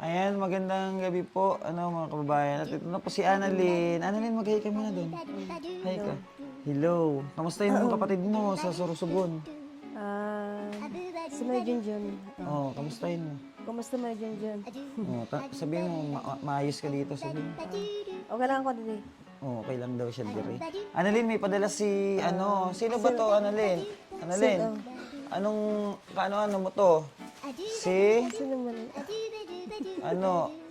Ayan, magandang gabi po, mga kababayan. At ito na po si Annalyn. Annalyn, mag-hi ka muna doon. Hi ka. Hello. Kamusta yung kapatid mo sa Sorsogon? Si May Junjun. Oh, kamustahin mo? Kumusta May Junjun? Oh, sabihin mo, maayos ka dito. Sabihin mo. Okay lang ako dito. Oh, okay lang daw siya dire. Annalyn, may padala si, sino ba to, Annalyn? Annalyn, ano mo to? Si, Sino man?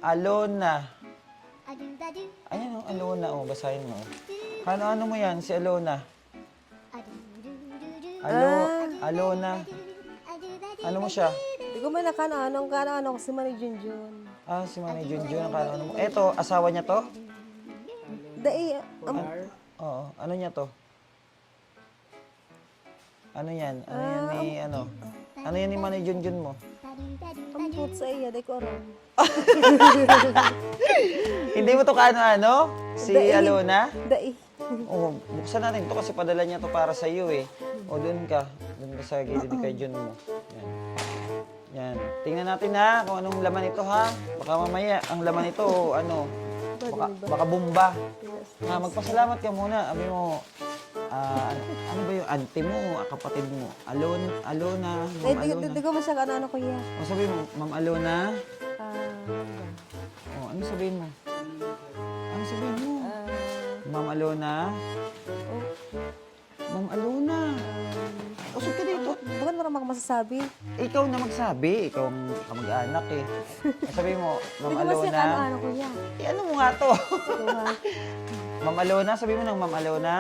Alona. Ayan, Alona, basahin mo. Ano mo yan, si Alona? Alona. Ano mo siya? Hindi ko man nakano si Manny Junjun. Si Manay Junjun, ano mo. Eto, asawa niya to? Dai, Oo, ano niya to? Ano yan? Ano yan ni Manay Junjun mo? amput sa iya, dai ko aron. Hindi mo to kaano-ano? Si Alona? Dai. Oo, buksan natin to kasi padala niya to para sa iyo eh. O, doon ka sa gilid ni kay Jun mo. Yan. Yan. Tingnan natin ha kung anong laman ito ha. Baka mamaya ang laman ito baka bomba. Magpasalamat ka muna. Sabi mo, ano ba yung auntie mo, kapatid mo? Alona, Ma'am Alona. Di ko man siya ano kuya. O sabi mo, Ma'am Alona. Ano sabihin mo? Ano sabihin mo? Ma'am Alona. Ma'am Alona. Usog ka dito. Bakit mo naman masasabi? Ikaw na magsabi. Ikaw ang kamag-anak eh. Sabi mo, Ma'am Di ko man siya Alona. ano kuya. Ano mo nga to? Ito ha. Ma'am Alona, sabi mo ng Ma'am Alona.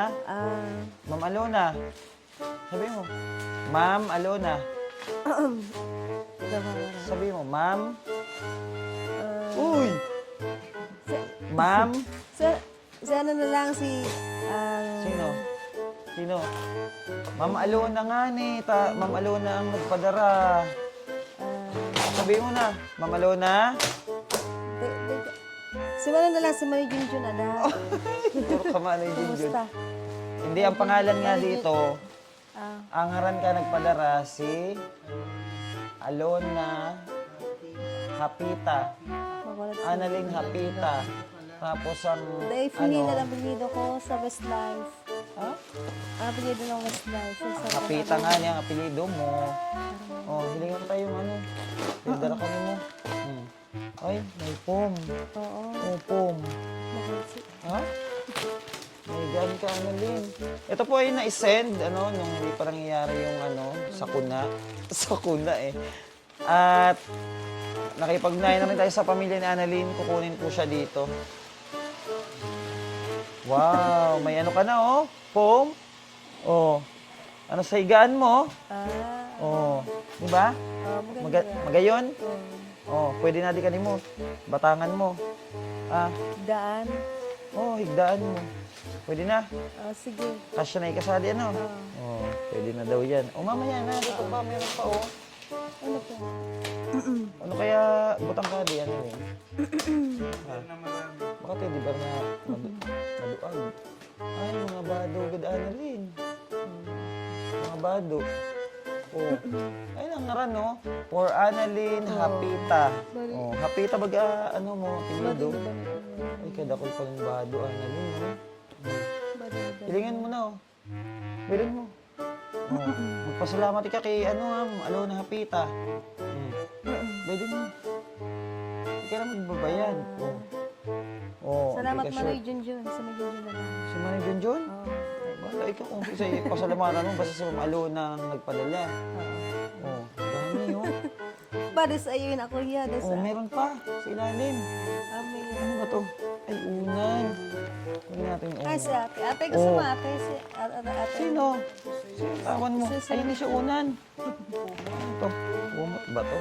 Ma'am Alona. Sabi mo, Ma'am Alona. Sabi mo, Ma'am. Uy! Ma'am. Si ano na lang si... Sino? Ma'am Alona nga ni. Ma'am Alona ang nagpadara. Sabi mo na, Ma'am Alona. Si ano na lang si May Junjun ada. Puro ka man yung Junjun. Kumusta? Hindi, ang pangalan nga dito, ang ngaran ka nagpadara si Alona Hapita. Annalyn Hapita. Tapos ang, Dahil finila ang apelyido ko sa Westlife. Ha? Ang apelyido ng Westlife. Hapita nga niya ang apelido mo. Hilingan mo tayo yung Pindara kami mo. Ay, may pom. Oo. Pom. Ha? May gan ka, Annalyn. Ito po ay na-send, nung hindi pa nangyayari yung sakuna. Sakuna eh. At nakipag-ugnayan na rin tayo sa pamilya ni Annalyn. Kukunin po siya dito. Wow, may ka na Pom. Ano sa higaan mo? Di ba? Magayon? Pwede na di kanimo. Batangan mo. Daan. Higdaan mo. Pwede na. Sige. Kasya na ikasali, pwede na daw yan. Mamaya na. Dito pa, meron pa, Ano po? Ano kaya butang ka di, Annalyn? Baka di ba na maduag? Ay, mga bado, good Annalyn. Mga bado. Ay, ang ngaran, For Annalyn Hapita. Hapita baga, apelido. Ay, kadakol pa ng bado, Annalyn, Hilingan mo na, Bilin mo. Magpasalamat ka kay, Alona Hapita. Pwede mo. Hindi ka na magbabayad. Salamat Manay Junjun. Sa Manay Junjun na lang. Si Manay Junjun? Wala, ikaw kung sa pasalamatan mo, basta si Ma'am Alona ang nagpadala. Dami, Para sa iyo yun ako, yeah. Meron pa. Sa ilalim. Ano ba to? Ay, unan. Kunin natin yung unan. Ay, si ate. Ate, gusto mo ate? Ate. Sino? Sino tawan mo? Ay, hindi siya unan. Ano to? Umot ba to?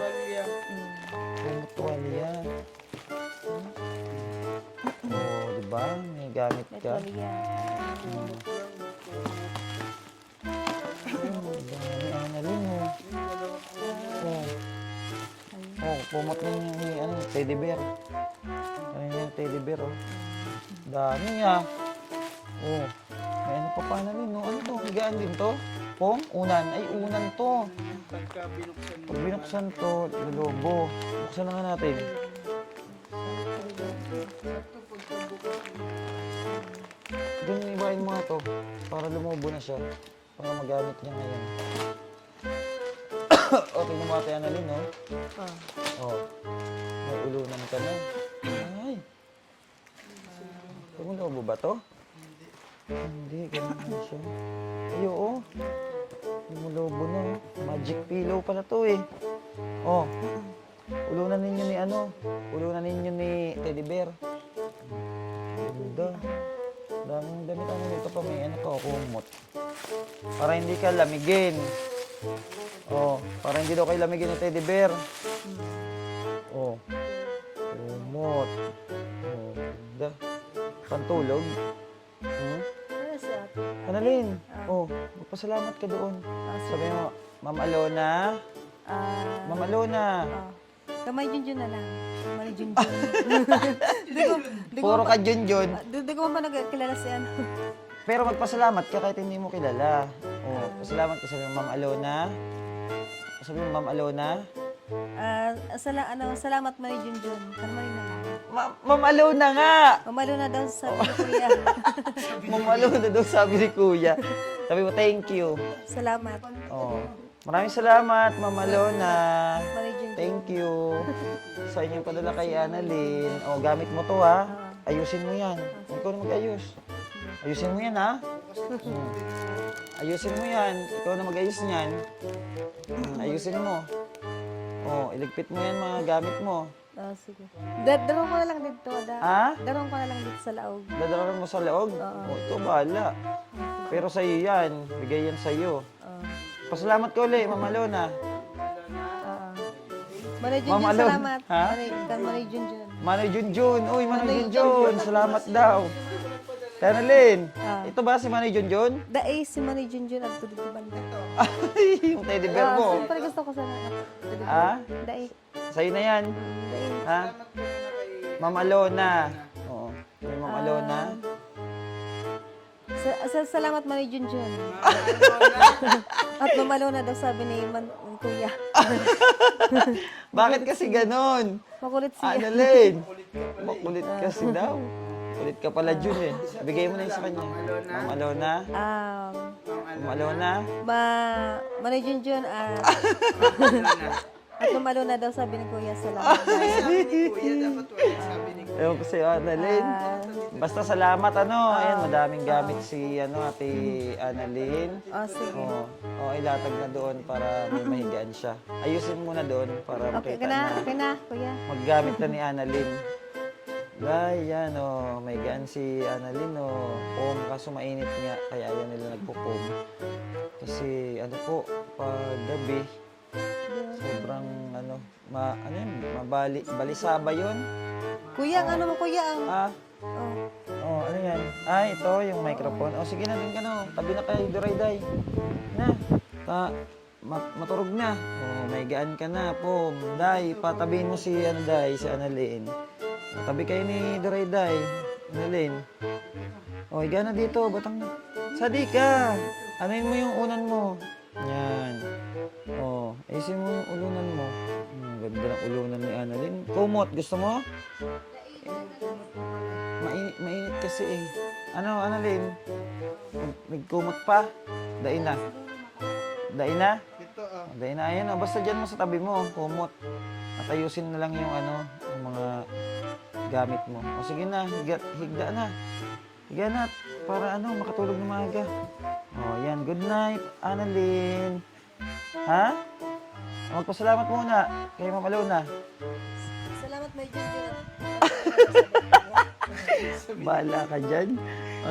Umot tuwalya. Diba? May gamit ka. Tuwalya. Annalyn, pumot na yung teddy bear. Ano yung teddy bear, Dami niya. May ano pa Annalyn, Ano to? Higaan din to? Pom? Unan. Ay, unan to. Pag binuksan to, lolobo. Buksan na nga natin. Doon ibahin mo nga to. Para lumubo na siya. Para magamit niya ngayon. O, tingnan mo ate Annalyn, no? Oh. O. May ulunan ka na. Ay. Tumulobo ba to? Hindi, ganun na siya. Ay, oo. Tumulobo na. Magic pillow pala to eh. Oh. Ulunan ninyo ni ano? Ulunan ninyo ni Teddy Bear. Ganda. Daming damit ano dito pa may ano ka, kumot. Para hindi ka lamigin. Oh, para hindi daw kayo lamigin ni Teddy Bear. Oh. Kumot. Oh, ganda. Pantulog. Hmm? Ano si ate? Annalyn, oh, magpasalamat ka doon. Sabi mo, Ma'am Alona, Ma'am Alona. Kamay Junjun na lang. Kamay Junjun. Puro ka Junjun. Di ko pa nagkilala si ano. Pero magpasalamat ka kahit hindi mo kilala. Oh, pasalamat ka sabi mo, Ma'am Alona. Sabi mo, Ma'am Alona. Salamat Manay Junjun. Kamay na lang. Ma'am Alona nga! Mamalo na daw sa kuya. Ma'am Alona daw sabi ni Kuya. Sabi mo, thank you. Salamat. Oh. Maraming salamat, Ma'am Alona. Manay Junjun. Thank you sa inyong padala kay Annalyn. O, gamit mo to ha. Ayusin mo yan. Ikaw na mag-ayos. Ayusin mo yan ha. Ayusin mo yan. Ikaw na mag-ayos niyan. Ayusin mo. O, iligpit mo yan mga gamit mo. Sige. Darong ko na lang dito. Ha? Darong ko na lang dito sa laog. Dadararan mo sa laog? O, ikaw bahala. Pero sa'yo yan. Bigay yan sa'yo. Pasalamat ka ulit, Ma'am Alona. Manay Ma'am Junjun, Alon. salamat. Ha? Manay Junjun. Manoy Junjun. Uy, Manoy Junjun. Salamat daw. Annalyn, ito ba si Manoy Junjun? Dae si Manay Junjun at tulad ng banda. Ay, yung teddy bear mo. Siyempre gusto ko sana. Ha? Dae. Sa'yo na yan. Dae. Ha? Ma'am Alona. Oo. May Ma'am Alona. Salamat Manay Junjun. At mamalo na daw sabi ni Kuya. Bakit kasi ganon? Makulit siya. Annalyn. Makulit kasi daw. Kulit ka pala, Jun eh. Bigay mo na yun sa kanya. Ma'am Alona. Ma'am Alona. Manay Junjun at mamalo na daw sabi ni Kuya. Salamat. Ewan ko sa'yo, Annalyn. Basta salamat, ano. Ayan, madaming gamit si, Ate Annalyn. Sige. Oo, ilatag na doon para may mahigaan siya. Ayusin mo na doon para Okay makita na, na okay na, Kuya. maggamit na ni Annalyn. Ay, yan, may gaan si Annalyn, kaso mainit nga, kaya yan nila nagpo-foam. Kasi, pag gabi, sobrang, balisaba yun. Kuya, ang ano mo, Kuya? Ano yan? Ito, yung microphone. Sige na, din ka na, tabi na kay Durayday. Na, maturog na. May gaan ka na, po. Day, patabihin mo si, si Annalyn. Tabi kayo ni Durayday. Annalyn. Higa na dito, batang na. Sadi ka. Anuin mo yung unan mo. Yan. Ayusin mo yung ulunan mo. Ganda ng ulunan ni Annalyn. Kumot, gusto mo? Mainit kasi eh. Annalyn? Nagkumot pa? Dain na. Dain na? Dain na. Ayan, basta dyan mo sa tabi mo. Kumot. At ayusin na lang yung yung mga gamit mo. Sige na, higda na. Higa na, para makatulog na maaga. Yan. Good night, Annalyn. Ha? Magpasalamat muna kay Ma'am Alona. Salamat, Manay Junjun. Bahala ka dyan.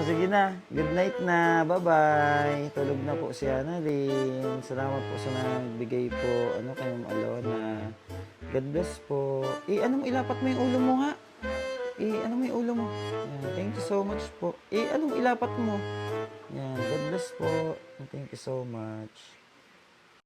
Sige na. Good night na. Bye-bye. Tulog na po si Annalyn. Salamat po sa nagbigay po kay Ma'am Alona. God bless po. Ilapat mo yung ulo mo nga. Mo yung ulo mo. Yan. Thank you so much po. Ilapat mo. Yan. God bless po. Thank you so much.